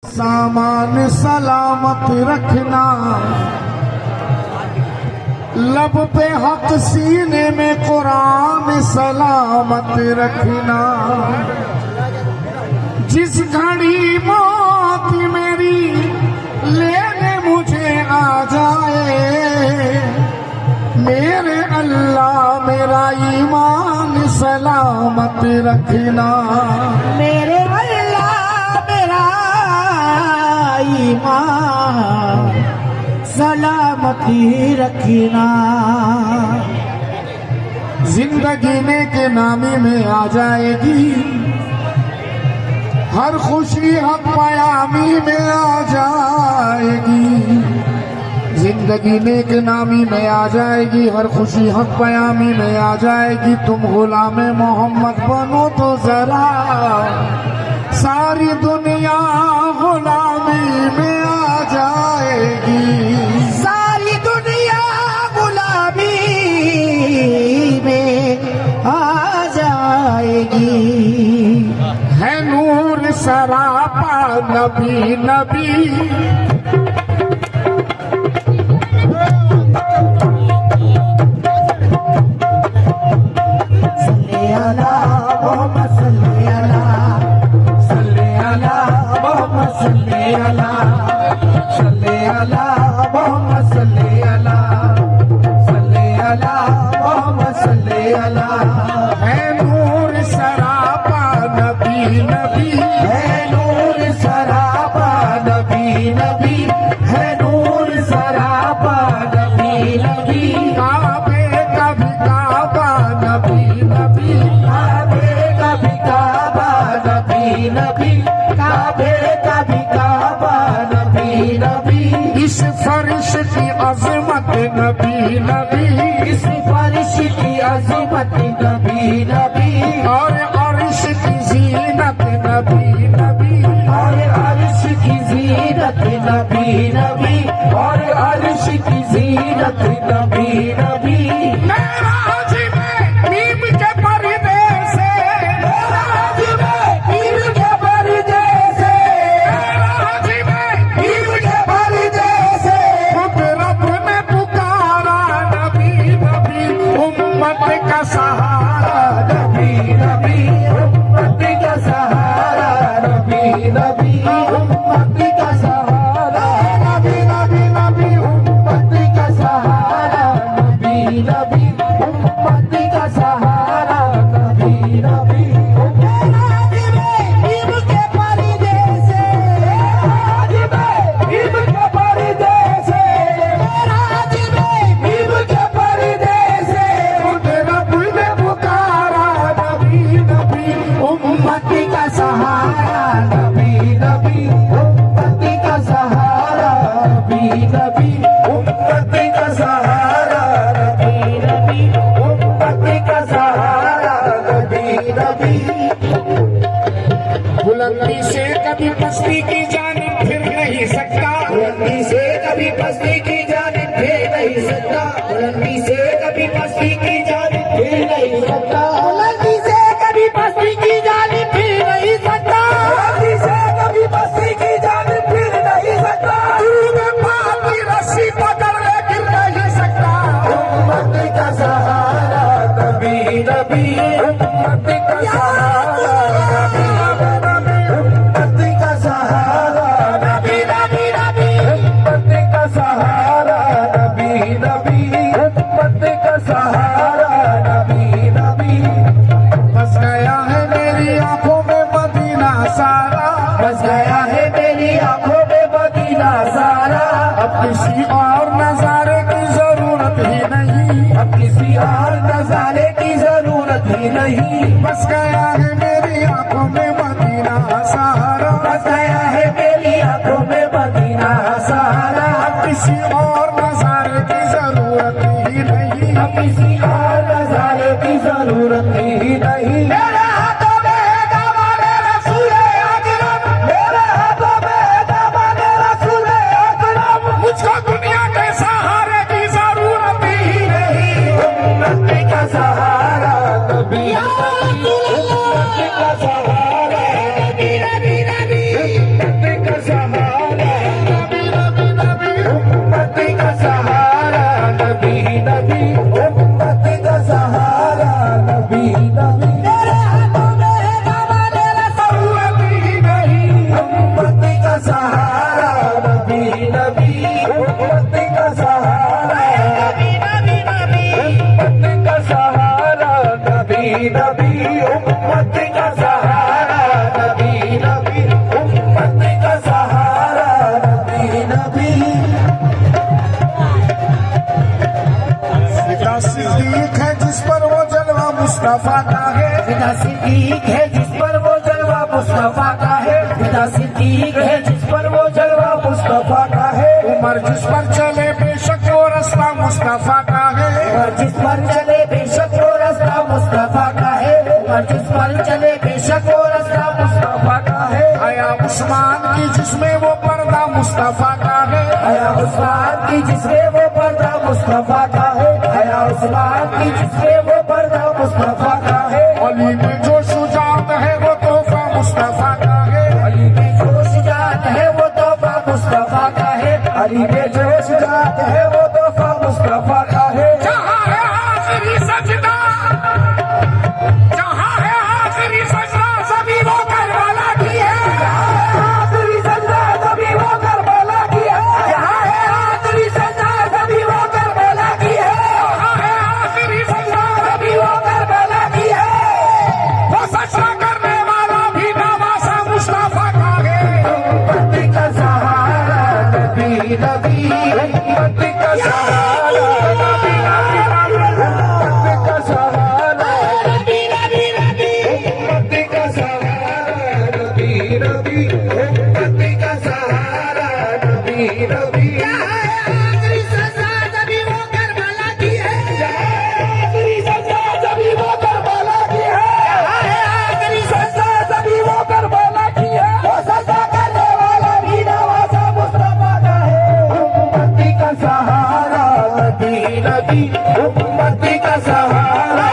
सामान सलामत रखना, लब पे हक सीने में कुरान सलामत रखना। जिस घड़ी मौत मेरी लेने मुझे आ जाए, मेरे अल्लाह मेरा ईमान सलामत रखना। मेरे ईमान सलामती रखना। जिंदगी नेक नामी में आ जाएगी, हर खुशी हक पयामी में आ जाएगी। जिंदगी नेक नामी में आ जाएगी, हर खुशी हक पयामी में आ जाएगी। तुम गुलाम मोहम्मद बनो तो जरा, सारी दुनिया गुलामी में आ जाएगी। सारी दुनिया गुलामी में आ जाएगी। है नूर सरापा नबी नबी, इस फर्श की अजमत नबी नबी, इस फर्श की अजमत नबी नबी, और अर्श की जीनत नबी नबी, और अर्श की जीनत नबी नबी, और अर्श की जीनत नबी नबी। मेराज में नीम के पर्दे से, मेराज में नीम के पर्दे से, मेराज में नीम के पर्दे से, खुद रब ने पुकारा नबी नबी, उम्मत का सहारा नबी नबी, उम्मत का सहारा नबी नबी, उम्मत का सहारा नबी नबी नबी, उम्मत का सहारा नबी नबी, उम्मत का सहारा नबी नबी। मेराज में नीम के पर्दे से, मेराज में नीम के पर्दे से, मेराज में नीम के पर्दे से, खुद रब ने पुकारा नबी नबी, उम्मत का सहारा नबी नबी, उम्मत का सहारा नबी नबी, उम्मत का सहारा नबी नबी, उम्मत का सहारा नबी नबी। बुलंदी से कभी पस्ती की जानिब फिर नहीं सकता, बुलंदी से कभी पस्ती की जानिब फिर नहीं सकता, बुलंदी से कभी पस्ती की जानिब फिर नहीं सकता, बुलंदी से कभी पस्ती की जानिब फिर नहीं सकता, बुलंदी से कभी पस्ती की जानिब फिर नहीं सकता। तूने पाप की रस्सी पकड़ ले गिर नहीं सकता। उम्मत का सहारा नबी नबी, उम्मत का सहारा नबी नबी, उम्मत का सहारा नबी नबी नबी, उम्मत का सहारा नबी नबी, उम्मत का सहारा नबी नबी। बस गया है मेरी आंखों में मदीना सारा, बस गया है मेरी आंखों में मदीना सारा, अब किसी और नजारे की जरूरत ही नहीं, अब किसी और नजारे की जरूरत ही नहीं। बस गया है मेरी आंखों में मदीना सारा, बस गया है मेरी आंखों में मदीना सारा, अब किसी और नजारे की जरूरत ही नहीं, अब किसी और नजारे की जरूरत ही नहीं। मेरे हाथों में दामन रसूल अकरम, मेरे हाथों में दामन रसूल अकरम, मुझको दुनिया के सहारे की जरूरत ही नहीं। उम्मत का सहारा नबी नबी, फिदा सिद्दीक है जिस पर वो जलवा मुस्तफा का है, फिदा सिद्दीक है जिस पर वो जलवा मुस्तफा का है। उमर जिस पर चले बेशक वो रास्ता मुस्तफा का है, उमर जिस पर चले बेशक वो रास्ता मुस्तफा का है, उमर जिस पर चले बेशक वो रास्ता मुस्तफा का है। हया उस्मान की जिसमें वो पर्दा मुस्तफा का है, हया उस्मान की जिसमें वो पर्दा मुस्तफा का है, हया उस्मान की जिसमें वो पर्दा मुस्तफा का है। अली में जो शुजात है वो तोहफा मुस्तफा का है, अली में जो शुजात है वो तोहफा मुस्तफा का है, अली में जो शुजात है वो तोहफा मुस्तफा का है। जहाँ है आखिरी सजदा, जहाँ है आखिरी सजदा सभी वो करबला की है, आखिरी सजदा सभी वो करबला की है, यहाँ है आखिरी सजदा सभी वो करबला की है, जहाँ है आखिरी सजदा सभी वो करबला की है। वो सजदा करने वाला भी नवासा मुस्तफा का है। उम्मत का सहारा नबी नबी, उम्मत का सहारा नबी नबी, उम्मत का सहारा नबी नबी नबी, उम्मत का सहारा नबी नबी, उम्मत का सहारा नबी नबी। आखिरी सजा सभी वो करबला की है, आखिरी सजा सभी वो करबला की है, आखिरी सजा सभी वो करबला की है। वो सजा करने वाला भी नवासा मुस्तफा का है। उम्मती का सहारा नबी नबी, उम्मती का सहारा